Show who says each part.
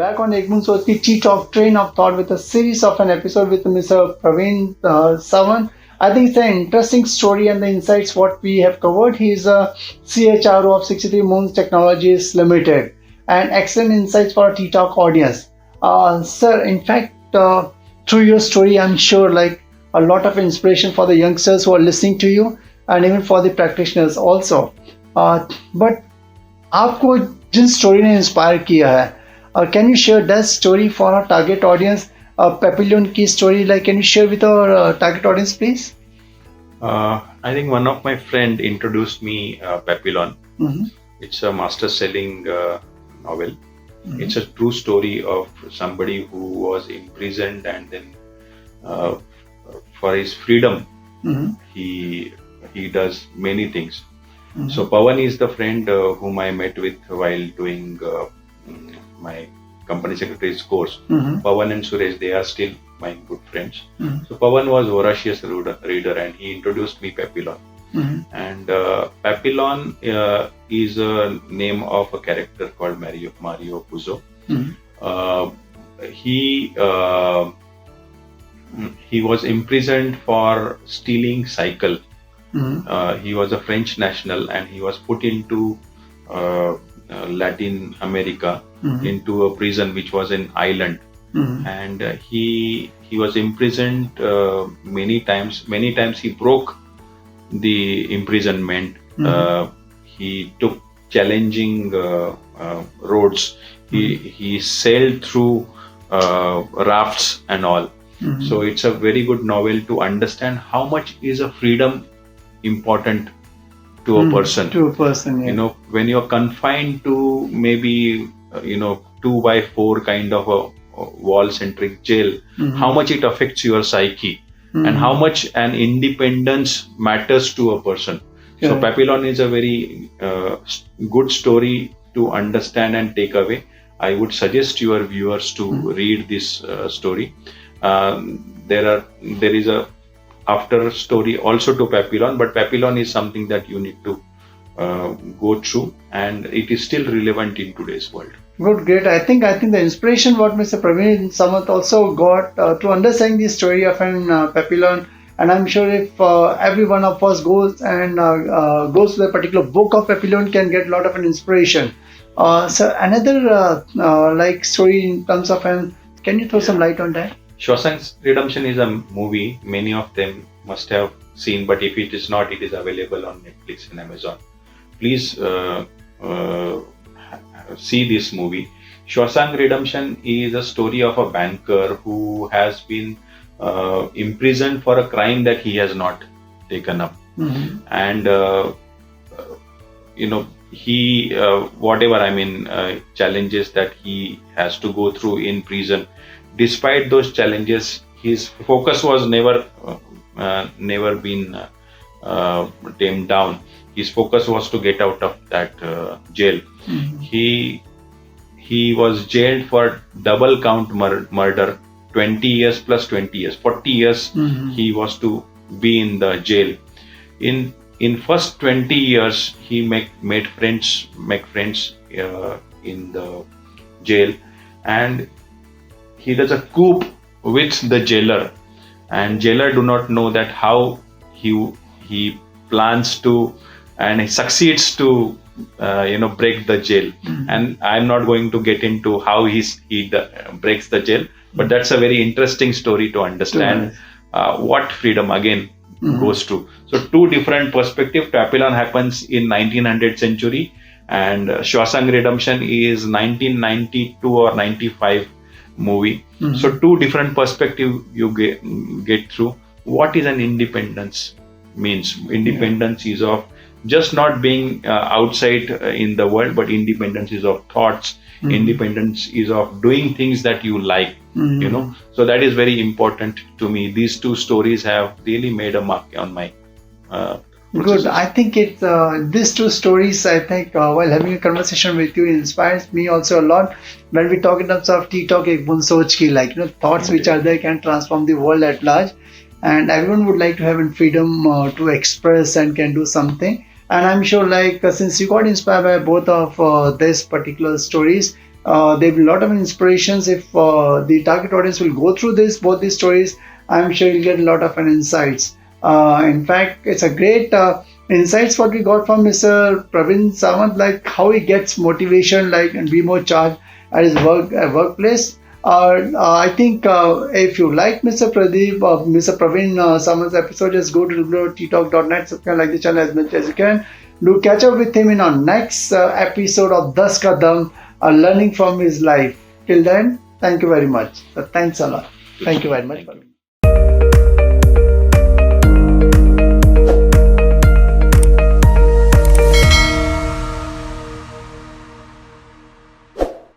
Speaker 1: back on Moons Technologies train of thought with a series of an episode with Mr. Pravin Sawant. I think it's an interesting story and the insights what we have covered. He is a CHRO of 63 Moons Technologies Ltd. And excellent insights for a ttalk audience. Sir, in fact, through your story, I'm sure like a lot of inspiration for the youngsters who are listening to you and even for the practitioners also. But आपको जिन story ने inspire किया है, can you share that story for our target audience? पेपिलियन की story, like can you share with our target audience please?
Speaker 2: I think one of my friend introduced me PAPILLION. It's a master selling novel. It's a true story of somebody who was imprisoned and then for his freedom he does many things. So Pawan is the friend whom I met with while doing my company secretary's course. Pawan and Suresh, they are still my good friends. So Pawan was voracious reader and he introduced me PAPILLION. And PAPILLION is a name of a character called Mario Puzo. He was imprisoned for stealing cycle. He was a French national and he was put into Latin America into a prison which was an island. And he was imprisoned many times. Many times he broke the imprisonment. He took challenging roads. He sailed through rafts and all. So it's a very good novel to understand how much is a freedom important to a person.
Speaker 1: Yeah.
Speaker 2: You know, when you're confined to maybe 2x4 kind of a wall-centric jail, how much it affects your psyche and how much an independence matters to a person. So PAPILLION is a very good story to understand and take away. I would suggest your viewers to read this story. There is a after story also to PAPILLION, but PAPILLION is something that you need to go through and it is still relevant in today's world.
Speaker 1: Good, great. I think the inspiration what Mr. Pravin Sawant also got to understand the story of an PAPILLION, and I'm sure if every one of us goes to the particular book of PAPILLION can get a lot of an inspiration. So another like story in terms of can you throw some light on that?
Speaker 2: SHAWSHANK Redemption is a movie many of them must have seen, but if it is not, it is available on Netflix and Amazon. Please see this movie. SHAWSHANK Redemption is a story of a banker who has been imprisoned for a crime that he has not taken up. And he challenges that he has to go through in prison. Despite those challenges, his focus was never been tamed down. His focus was to get out of that jail. He was jailed for double count murder, 20 years plus 20 years, 40 years. He was to be in the jail. In first 20 years, he make friends in the jail, and he does a coup with the jailer, and jailer do not know that how he plans to, and he succeeds to break the jail. And I'm not going to get into how he breaks the jail, but that's a very interesting story to understand what freedom again goes to. So two different perspectives. PAPILLION happens in 1900 century and SHAWSHANK Redemption is 1992 or 95 movie. So two different perspectives you get through. What is an independence means? Independence is of just not being outside in the world, but independence is of thoughts. Independence is of doing things that you like. So that is very important to me. These two stories have really made a mark on my
Speaker 1: Good. I think these two stories, I think while having a conversation with you, inspires me also a lot. When we talk in terms of ttalk, ek Boond Soch ki, like thoughts which are there can transform the world at large, and everyone would like to have freedom to express and can do something. And I'm sure, like since you got inspired by both of these particular stories, There will be a lot of inspirations if the target audience will go through both these stories. I'm sure you'll get a lot of insights. In fact, it's a great insights what we got from Mr. Pravin Sawant, like how he gets motivation, like and be more charged at his workplace. I think if you like Mr. Mr. Pravin Sawant's episode, just go to ttalk.net, subscribe, like the channel as much as you can. Do catch up with him in our next episode of Das Kadam, learning from his life. Till then, thank you very much. Thanks a lot. Thank you very much.